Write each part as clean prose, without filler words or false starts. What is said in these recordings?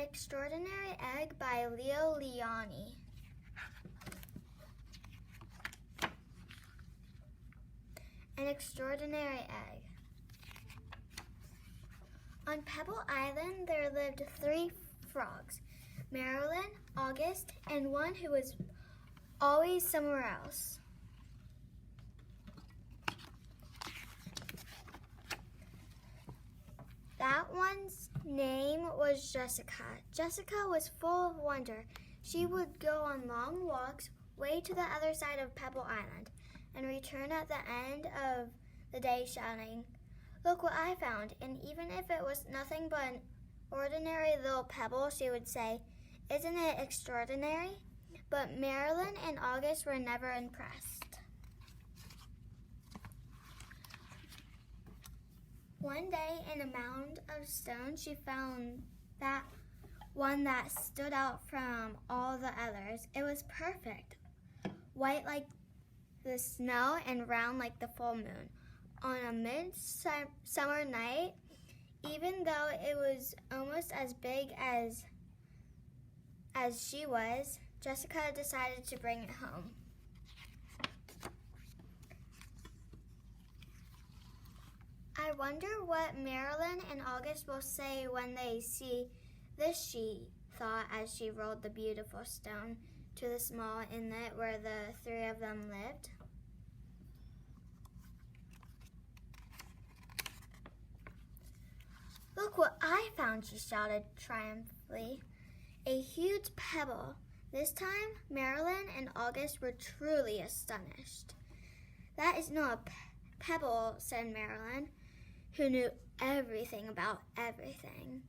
Extraordinary Egg by Leo Liani. An Extraordinary Egg. On Pebble Island there lived 3 frogs, Marilyn, August, and one who was always somewhere else. That one's name was Jessica. Jessica was full of wonder. She would go on long walks way to the other side of Pebble Island and return at the end of the day shouting, "Look what I found." And even if it was nothing but an ordinary little pebble, she would say, "Isn't it extraordinary?" But Marilyn and August were never impressed. One day in a mound of stone, she found that one that stood out from all the others. It was perfect, white like the snow and round like the full moon. On a midsummer night, even though it was almost as big as she was, Jessica decided to bring it home. I wonder what Marilyn and August will say when they see this, she thought as she rolled the beautiful stone to the small inlet where the 3 of them lived. "Look what I found," she shouted triumphantly. A huge pebble. This time, Marilyn and August were truly astonished. "That is not a pebble," said Marilyn, who knew everything about everything.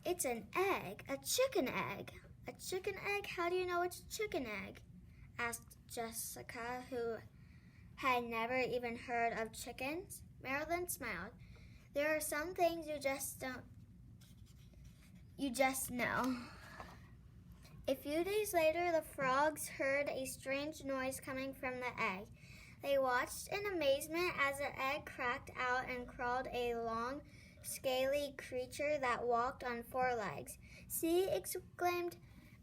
"It's an egg, a chicken egg." "A chicken egg? How do you know it's a chicken egg?" asked Jessica, who had never even heard of chickens. Marilyn smiled. "There are some things you just know." A few days later, the frogs heard a strange noise coming from the egg. They watched in amazement as the egg cracked out and crawled a long, scaly creature that walked on 4 legs. "See," exclaimed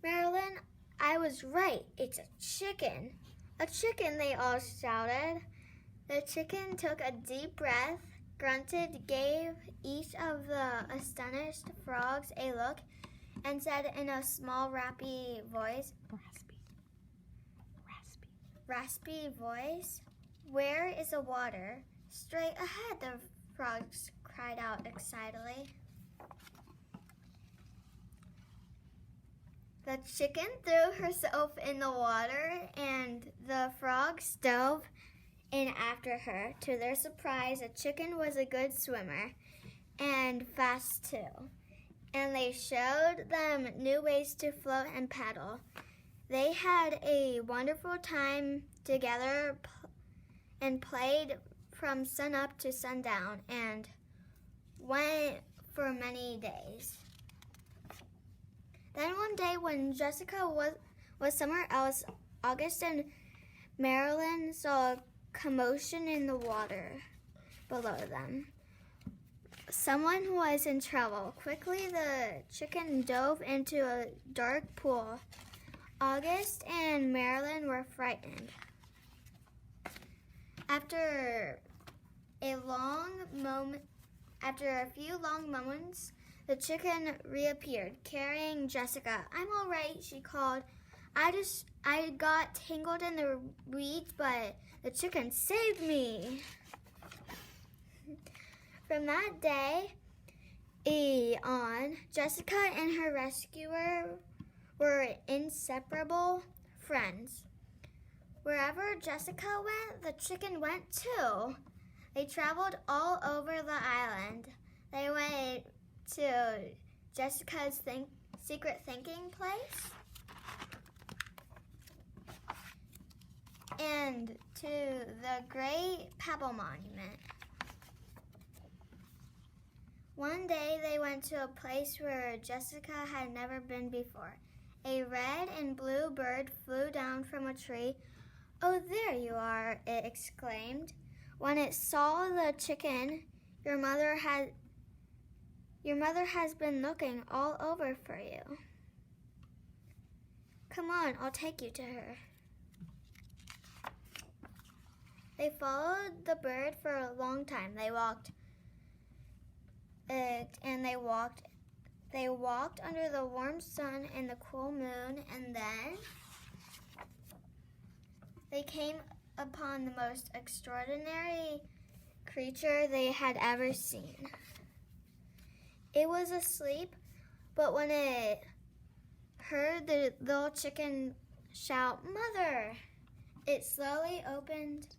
Marilyn, "I was right. It's a chicken." "A chicken," they all shouted. The chicken took a deep breath, grunted, gave each of the astonished frogs a look, and said in a small, raspy voice, "Where is the water?" "Straight ahead," the frogs cried out excitedly. The chicken threw herself in the water, and the frogs dove in after her. To their surprise, the chicken was a good swimmer, and fast too, and they showed them new ways to float and paddle. They had a wonderful time together and played from sunup to sundown and went for many days. Then one day when Jessica was somewhere else, August and Marilyn saw a commotion in the water below them. Someone was in trouble. Quickly, the chicken dove into a dark pool. August and Marilyn were frightened. After a few long moments, the chicken reappeared, carrying Jessica. "I'm all right," she called. I got tangled in the weeds, but the chicken saved me." From that day on, Jessica and her rescuer were inseparable friends. Wherever Jessica went, the chicken went too. They traveled all over the island. They went to Jessica's secret thinking place and to the Great Pebble Monument. One day they went to a place where Jessica had never been before. A red and blue bird flew down from a tree. "Oh, there you are," it exclaimed. When it saw the chicken, your mother Your mother has been looking all over for you. Come on, I'll take you to her. They followed the bird for a long time. They walked under the warm sun and the cool moon, and then they came upon the most extraordinary creature they had ever seen. It was asleep, but when it heard the little chicken shout, "Mother!" it slowly opened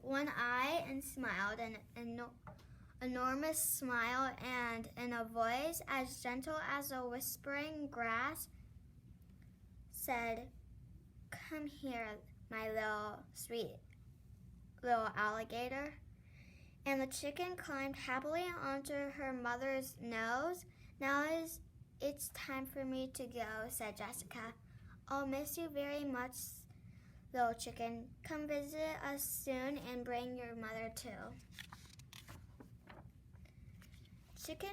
one eye and smiled an enormous smile, and in a voice as gentle as a whispering grass said, "Come here, my sweet little alligator." And the chicken climbed happily onto her mother's nose. "Now it's time for me to go," said Jessica. "I'll miss you very much, little chicken. Come visit us soon and bring your mother too." Jessica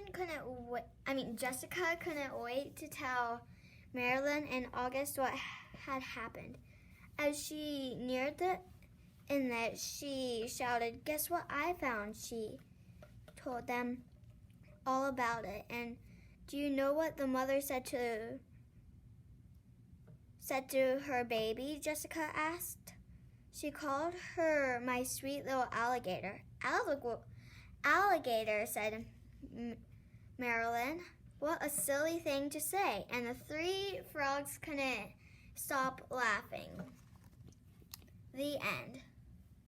couldn't wait to tell Marilyn and August what had happened. As she neared the inlet, she shouted, "Guess what I found?" She told them all about it. "And do you know what the mother said to her baby?" Jessica asked. "She called her my sweet little alligator." Alligator, said Marilyn. "What a silly thing to say." And the three frogs couldn't stop laughing. The end.